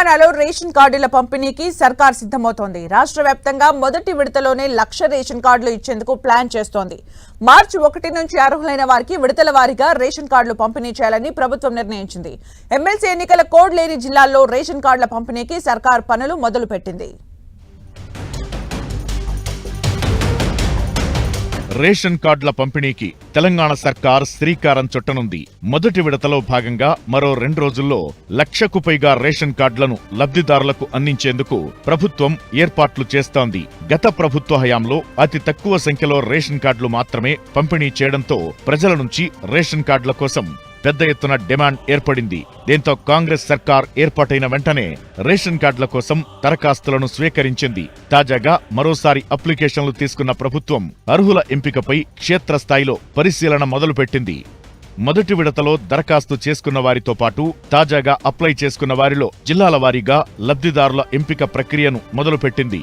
తెలంగాణలో రేషన్ కార్డుల పంపిణీకి సర్కార్ సిద్ధమవుతోంది. రాష్ట్ర వ్యాప్తంగా మొదటి విడతలోనే 1,00,000 రేషన్ కార్డులు ఇచ్చేందుకు ప్లాన్ చేస్తోంది. మార్చి 1 నుంచి అర్హులైన వారికి విడతల వారీగా రేషన్ కార్డులు పంపిణీ చేయాలని ప్రభుత్వం నిర్ణయించింది. ఎమ్మెల్సీ ఎన్నికల కోడ్ లేని జిల్లాల్లో రేషన్ కార్డుల పంపిణీకి సర్కార్ పనులు మొదలుపెట్టింది. రేషన్ కార్డుల పంపిణీకి తెలంగాణ సర్కార్ శ్రీకారం చుట్టనుంది. మొదటి విడతలో భాగంగా మరో 2 రోజుల్లో 1,00,000కు పైగా రేషన్ కార్డులను లబ్ధిదారులకు అందించేందుకు ప్రభుత్వం ఏర్పాట్లు చేస్తోంది. గత ప్రభుత్వ హయాంలో అతి తక్కువ సంఖ్యలో రేషన్ కార్డులు మాత్రమే పంపిణీ చేయడంతో ప్రజల నుంచి రేషన్ కార్డుల కోసం పెద్ద ఎత్తున డిమాండ్ ఏర్పడింది. దీంతో కాంగ్రెస్ సర్కార్ ఏర్పాటైన వెంటనే రేషన్ కార్డుల కోసం దరఖాస్తులను స్వీకరించింది. తాజాగా మరోసారి అప్లికేషన్లు తీసుకున్న ప్రభుత్వం అర్హుల ఎంపికపై క్షేత్రస్థాయిలో పరిశీలన మొదలుపెట్టింది. మొదటి విడతలో దరఖాస్తు చేసుకున్న వారితో పాటు తాజాగా అప్లై చేసుకున్న వారిలో జిల్లాల వారీగా లబ్ధిదారుల ఎంపిక ప్రక్రియను మొదలుపెట్టింది.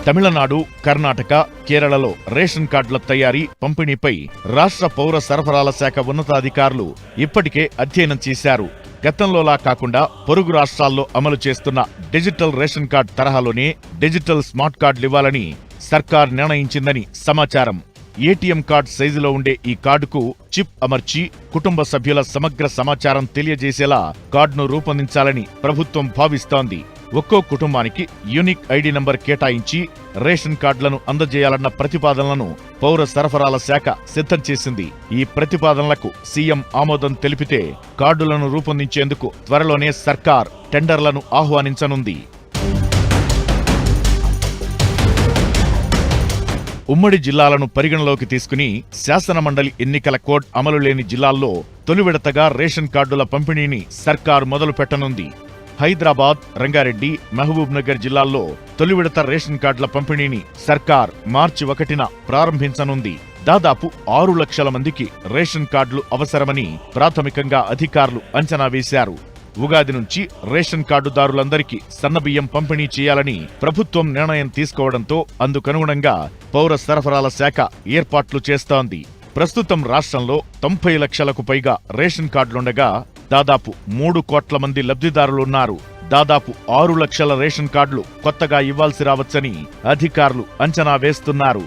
తమిళనాడు, కర్ణాటక, కేరళలో రేషన్ కార్డుల తయారీ, పంపిణీపై రాష్ట్ర పౌర సరఫరాల శాఖ ఉన్నతాధికారులు ఇప్పటికే అధ్యయనం చేశారు. గతంలోలా కాకుండా పొరుగు రాష్ట్రాల్లో అమలు చేస్తున్న డిజిటల్ రేషన్ కార్డు తరహాలోనే డిజిటల్ స్మార్ట్ కార్డులు ఇవ్వాలని సర్కార్ నిర్ణయించిందని సమాచారం. ఏటీఎం కార్డు సైజులో ఉండే ఈ కార్డుకు చిప్ అమర్చి కుటుంబ సభ్యుల సమగ్ర సమాచారం తెలియజేసేలా కార్డును రూపొందించాలని ప్రభుత్వం భావిస్తోంది. ఒక్కో కుటుంబానికి యూనిక్ ఐడి నంబర్ కేటాయించి రేషన్ కార్డులను అందజేయాలన్న ప్రతిపాదనలను పౌర సరఫరాల శాఖ సిద్ధం చేసింది. ఈ ప్రతిపాదనలకు సీఎం ఆమోదం తెలిపితే కార్డులను రూపొందించేందుకు త్వరలోనే సర్కార్ టెండర్లను ఆహ్వానించనుంది. ఉమ్మడి జిల్లాలను పరిగణలోకి తీసుకుని శాసనమండలి ఎన్నికల కోడ్ అమలు లేని జిల్లాల్లో తొలి విడతగా రేషన్ కార్డుల పంపిణీని సర్కార్ మొదలు పెట్టనుంది. హైదరాబాద్, రంగారెడ్డి, మహబూబ్ నగర్ జిల్లాల్లో తొలి విడత రేషన్ కార్డుల పంపిణీని సర్కార్ మార్చి 1న ప్రారంభించనుంది. దాదాపు 6 లక్షల మందికి రేషన్ కార్డులు అవసరమని ప్రాథమికంగా అధికారులు అంచనా వేశారు. ఉగాది నుంచి రేషన్ కార్డుదారులందరికీ సన్నబియ్యం పంపిణీ చేయాలని ప్రభుత్వం నిర్ణయం తీసుకోవడంతో అందుకనుగుణంగా పౌర సరఫరాల శాఖ ఏర్పాట్లు చేస్తోంది. ప్రస్తుతం రాష్ట్రంలో 90 లక్షలకు పైగా రేషన్ కార్డులుండగా దాదాపు 3 కోట్ల మంది లబ్ధిదారులున్నారు. దాదాపు 6 లక్షల రేషన్ కార్డులు కొత్తగా ఇవ్వాల్సి రావచ్చని అధికారులు అంచనా వేస్తున్నారు.